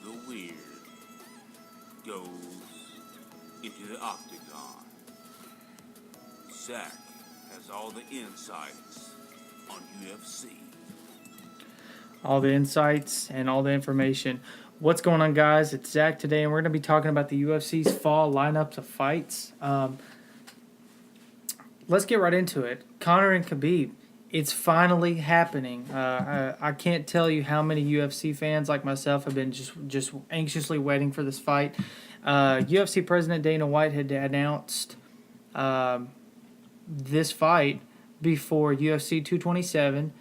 the weird goes into the octagon. Zach has all the insights on UFC. All the insights and all the information. What's going on, guys? It's Zach today, and we're going to be talking about the UFC's fall lineups of fights. Let's get right into it. Conor and Khabib. It's finally happening. I can't tell you how many UFC fans like myself have been just anxiously waiting for this fight. UFC President Dana White had announced this fight before UFC 227.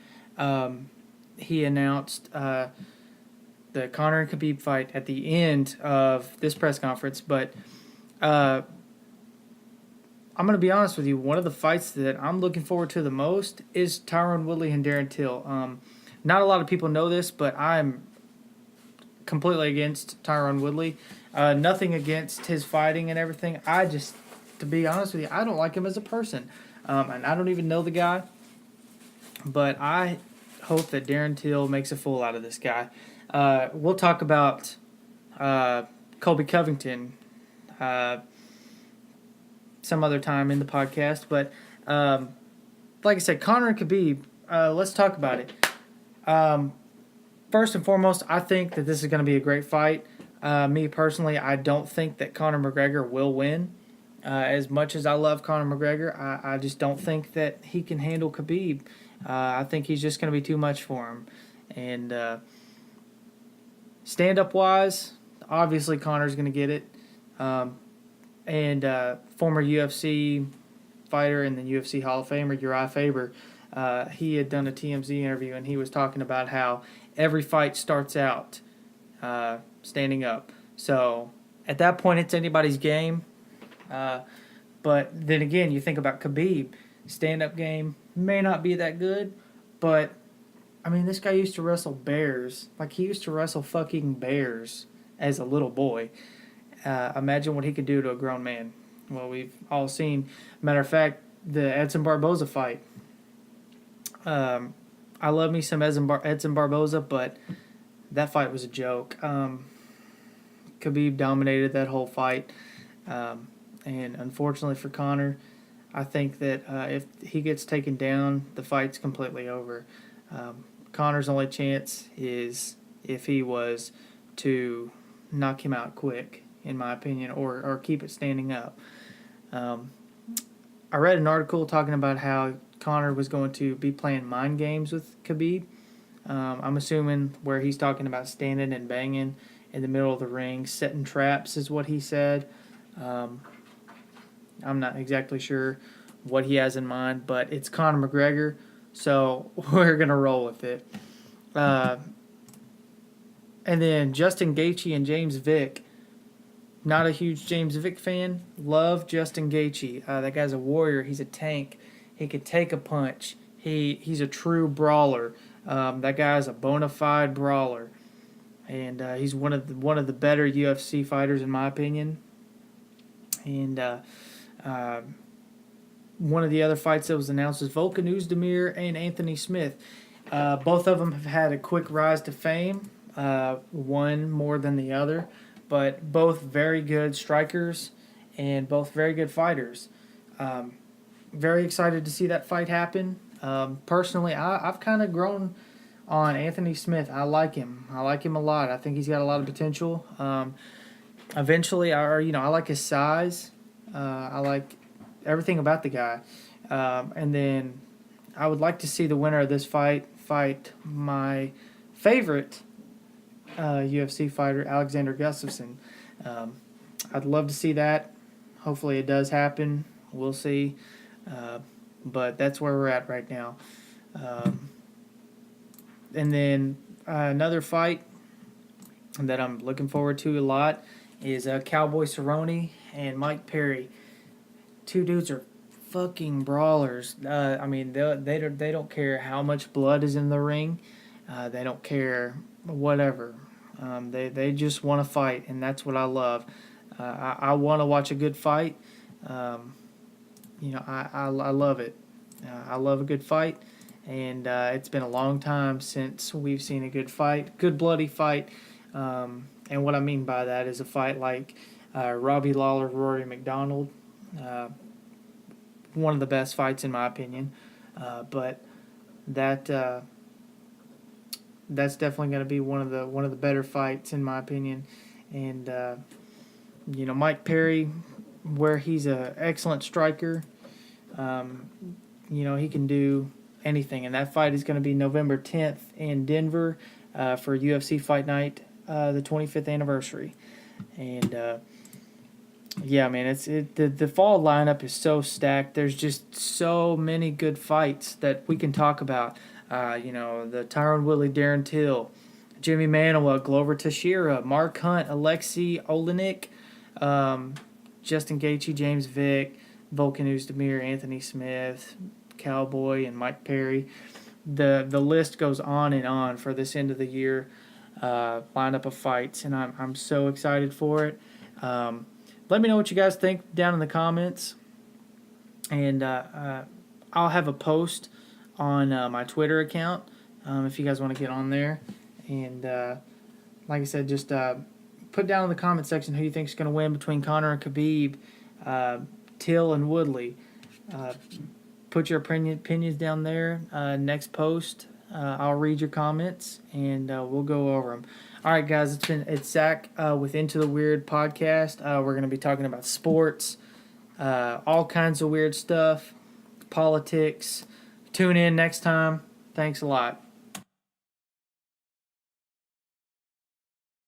He announced the Conor and Khabib fight at the end of this press conference, but I'm going to be honest with you. One of the fights that I'm looking forward to the most is Tyron Woodley and Darren Till. Not a lot of people know this, but I'm completely against Tyron Woodley. Nothing against his fighting and everything. To be honest with you, I don't like him as a person. And I don't even know the guy. But I hope that Darren Till makes a fool out of this guy. We'll talk about Colby Covington some other time in the podcast. But like I said, Conor and Khabib, let's talk about it. First and foremost, I think that this is going to be a great fight. Me personally, I don't think that Conor McGregor will win. As much as I love Conor McGregor, I just don't think that he can handle Khabib. I think he's just going to be too much for him. And stand-up wise, obviously Conor's going to get it. And former UFC fighter and the UFC Hall of Famer Uriah Faber, he had done a TMZ interview, and he was talking about how every fight starts out standing up. So at that point, it's anybody's game. But then again, you think about Khabib, stand-up game may not be that good, but I mean, this guy used to wrestle bears. Like, he used to wrestle fucking bears as a little boy. Imagine what he could do to a grown man. Well, we've all seen. Matter of fact, the Edson Barboza fight. I love me some Edson Barboza, but that fight was a joke. Khabib dominated that whole fight. And unfortunately for Conor, I think that if he gets taken down, the fight's completely over. Conor's only chance is if he was to knock him out quick, in my opinion, or keep it standing up. I read an article talking about how Conor was going to be playing mind games with Khabib. I'm assuming where he's talking about standing and banging in the middle of the ring, setting traps is what he said. I'm not exactly sure what he has in mind, but it's Conor McGregor, so we're going to roll with it. And then Justin Gaethje and James Vick. Not a huge James Vick fan. Love Justin Gaethje. That guy's a warrior. He's a tank. He can take a punch. He's a true brawler. That guy's a bona fide brawler, and he's one of the better UFC fighters in my opinion. And one of the other fights that was announced was Volkan Oezdemir and Anthony Smith. Both of them have had a quick rise to fame. One more than the other, but both very good strikers and both very good fighters. Very excited to see that fight happen. Personally, I've kind of grown on Anthony Smith. I like him. I like him a lot. I think he's got a lot of potential. Eventually, I like his size. I like everything about the guy. And then I would like to see the winner of this fight my favorite UFC fighter, Alexander Gustafsson. I'd love to see that. Hopefully it does happen. We'll see. But that's where we're at right now. And then another fight that I'm looking forward to a lot is Cowboy Cerrone and Mike Perry. Two dudes are fucking brawlers. I mean, they don't care how much blood is in the ring. They don't care whatever. They just want to fight, and that's what I love. I want to watch a good fight. I love it. I love a good fight, and it's been a long time since we've seen a good fight, good bloody fight. And what I mean by that is a fight like Robbie Lawler, Rory McDonald. Uh, One of the best fights in my opinion. But that that's definitely going to be one of the better fights in my opinion. And Mike Perry, where he's an excellent striker, um, he can do anything. And that fight is going to be November 10th in Denver for UFC Fight Night, the 25th anniversary. And yeah, man, the fall lineup is so stacked. There's just so many good fights that we can talk about. The Tyron Woodley, Darren Till, Jimmy Manuwa, Glover Teixeira, Mark Hunt, Alexei Olenek, Justin Gaethje, James Vick, Volkan Oezdemir, Anthony Smith, Cowboy, and Mike Perry. The list goes on and on for this end of the year lineup of fights, and I'm so excited for it. Let me know what you guys think down in the comments, and I'll have a post on my Twitter account if you guys want to get on there. And like I said, just put down in the comment section who you think is going to win between Conor and Khabib, Till and Woodley. Put your opinions down there. Next post, I'll read your comments and we'll go over them. All right, guys, it's Zach with Into the Weird podcast. We're going to be talking about sports, all kinds of weird stuff, politics. Tune in next time. Thanks a lot.